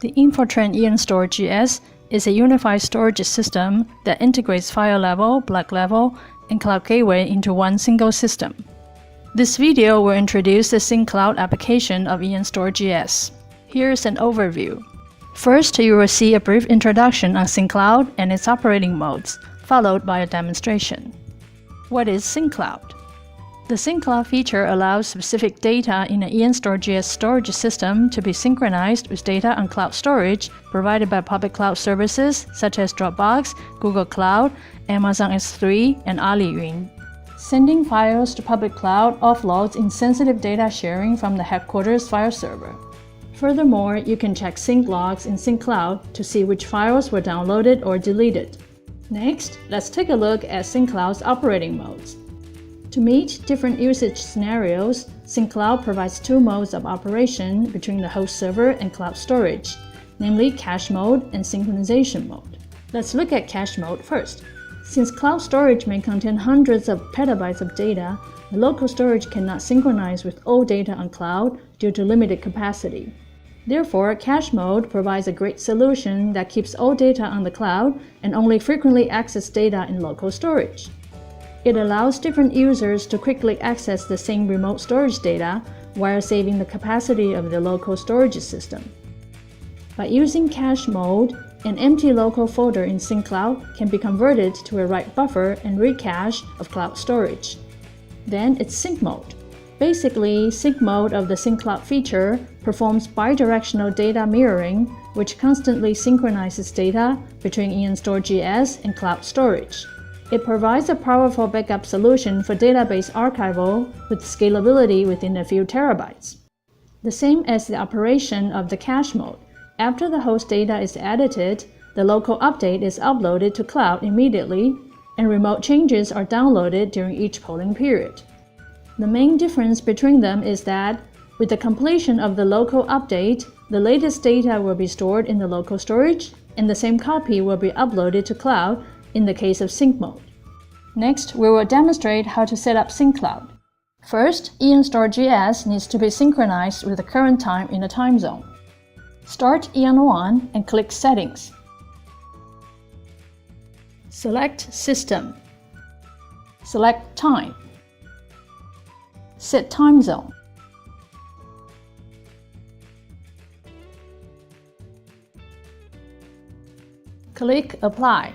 The Infortrend EonStor GS is a unified storage system that integrates file level, block level, and cloud gateway into one single system. This video will introduce the SyncCloud application of EonStor GS. Here's an overview. First, you will see a brief introduction on SyncCloud and its operating modes, followed by a demonstration. What is SyncCloud? The SyncCloud feature allows specific data in an EonStor GS storage system to be synchronized with data on cloud storage provided by public cloud services such as Dropbox, Google Cloud, Amazon S3, and Aliyun. Sending files to public cloud offloads insensitive data sharing from the headquarters file server. Furthermore, you can check sync logs in SyncCloud to see which files were downloaded or deleted. Next, let's take a look at SyncCloud's operating modes. To meet different usage scenarios, SyncCloud provides two modes of operation between the host server and cloud storage, namely cache mode and synchronization mode. Let's look at cache mode first. Since cloud storage may contain hundreds of petabytes of data, the local storage cannot synchronize with all data on cloud due to limited capacity. Therefore, cache mode provides a great solution that keeps all data on the cloud and only frequently access data in local storage. It allows different users to quickly access the same remote storage data while saving the capacity of the local storage system. By using cache mode, an empty local folder in SyncCloud can be converted to a write buffer and recache of cloud storage. Then it's sync mode. Basically, sync mode of the SyncCloud feature performs bidirectional data mirroring, which constantly synchronizes data between EonStor GS and cloud storage. It provides a powerful backup solution for database archival with scalability within a few terabytes. The same as the operation of the cache mode. After the host data is edited, the local update is uploaded to cloud immediately, and remote changes are downloaded during each polling period. The main difference between them is that, with the completion of the local update, the latest data will be stored in the local storage, and the same copy will be uploaded to cloud in the case of sync mode. Next, we will demonstrate how to set up SyncCloud. First, EonStor GS needs to be synchronized with the current time in a time zone. Start EonOne and click Settings. Select System. Select Time. Set Time Zone. Click Apply.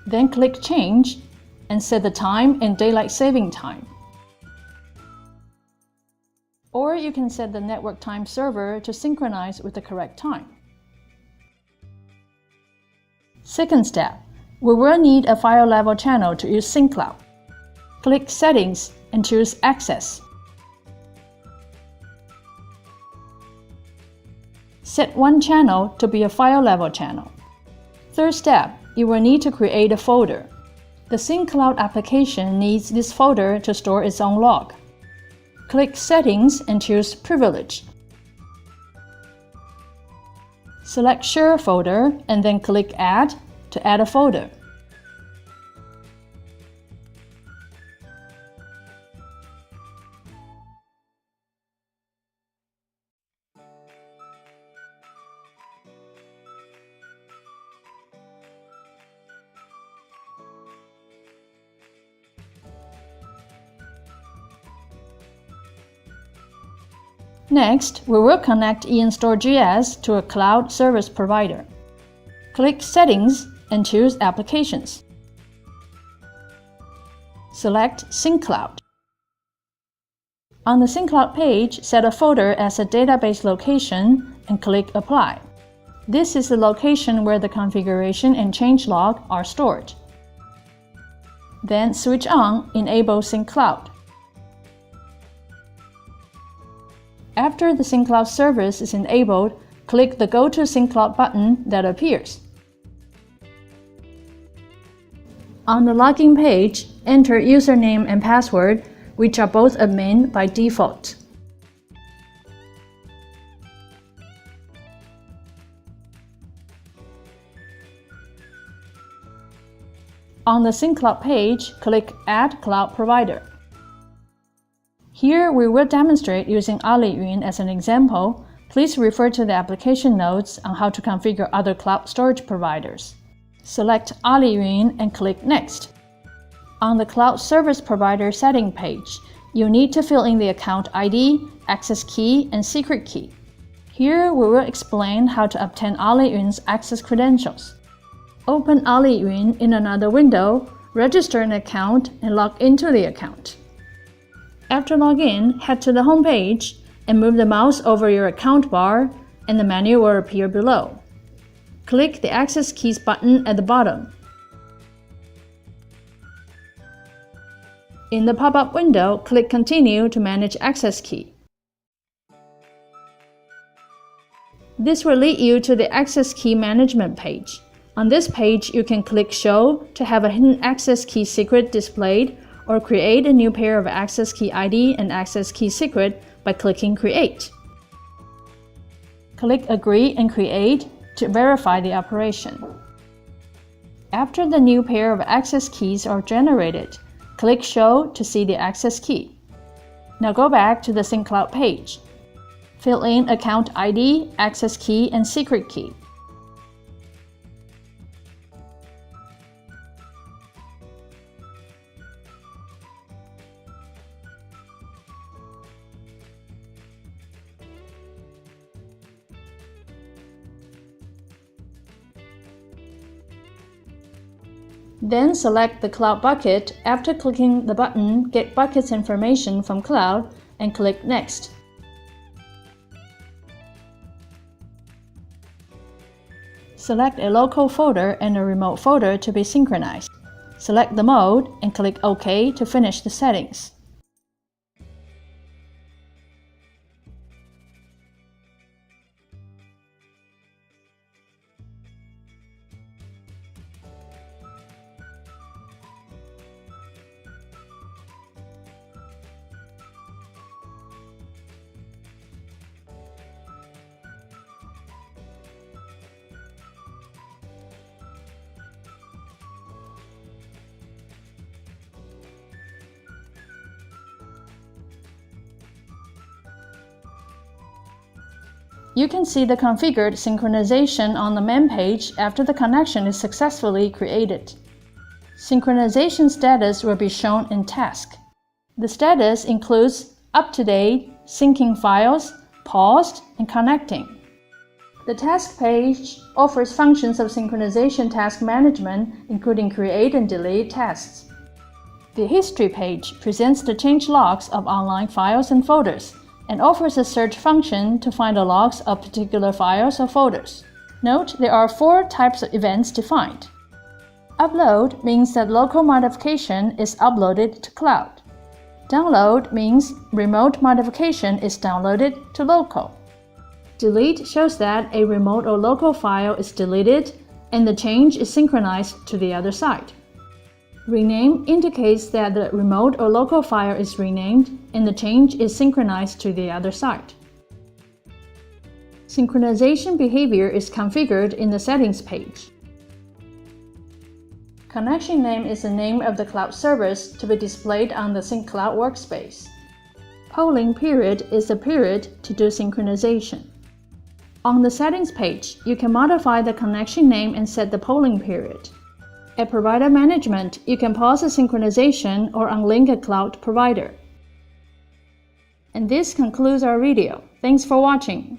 Then click Change and set the time in Daylight Saving Time. Or you can set the network time server to synchronize with the correct time. Second step, we will need a file level channel to use SyncCloud. Click Settings and choose Access. Set one channel to be a file level channel. Third step, you will need to create a folder. The SyncCloud application needs this folder to store its own log. Click Settings and choose Privilege. Select Share Folder and then click Add to add a folder. Next, we will connect EonStor GS to a cloud service provider. Click Settings and choose Applications. Select SyncCloud. On the SyncCloud page, set a folder as a database location and click Apply. This is the location where the configuration and changelog are stored. Then switch on Enable SyncCloud. After the SyncCloud service is enabled, click the Go to SyncCloud button that appears. On the login page, enter username and password, which are both admin by default. On the SyncCloud page, click Add Cloud Provider. Here we will demonstrate using EonOne as an example. Please refer to the application notes on how to configure other cloud storage providers. Select EonOne and click Next. On the Cloud Service Provider setting page, you need to fill in the account ID, access key, and secret key. Here we will explain how to obtain EonOne's access credentials. Open EonOne in another window, register an account, and log into the account. After login, head to the home page and move the mouse over your account bar, and the menu will appear below. Click the Access Keys button at the bottom. In the pop-up window, click Continue to manage access key. This will lead you to the Access Key Management page. On this page, you can click Show to have a hidden access key secret displayed, or create a new pair of access key ID and access key secret by clicking Create. Click Agree and Create to verify the operation. After the new pair of access keys are generated, click Show to see the access key. Now go back to the SyncCloud page. Fill in account ID, access key, and secret key. Then select the Cloud bucket after clicking the button Get Buckets Information from Cloud and click Next. Select a local folder and a remote folder to be synchronized. Select the mode and click OK to finish the settings. You can see the configured synchronization on the main page after the connection is successfully created. Synchronization status will be shown in Task. The status includes Up to Date, Syncing Files, Paused, and Connecting. The Task page offers functions of synchronization task management, including create and delete tasks. The History page presents the change logs of online files and folders, and offers a search function to find the logs of particular files or folders. Note there are 4 types of events defined. Upload means that local modification is uploaded to cloud. Download means remote modification is downloaded to local. Delete shows that a remote or local file is deleted and the change is synchronized to the other side. Rename indicates that the remote or local file is renamed and the change is synchronized to the other side. Synchronization behavior is configured in the Settings page. Connection name is the name of the cloud service to be displayed on the SyncCloud workspace. Polling period is the period to do synchronization. On the Settings page, you can modify the connection name and set the polling period. At Provider Management, you can pause a synchronization or unlink a cloud provider. And this concludes our video. Thanks for watching.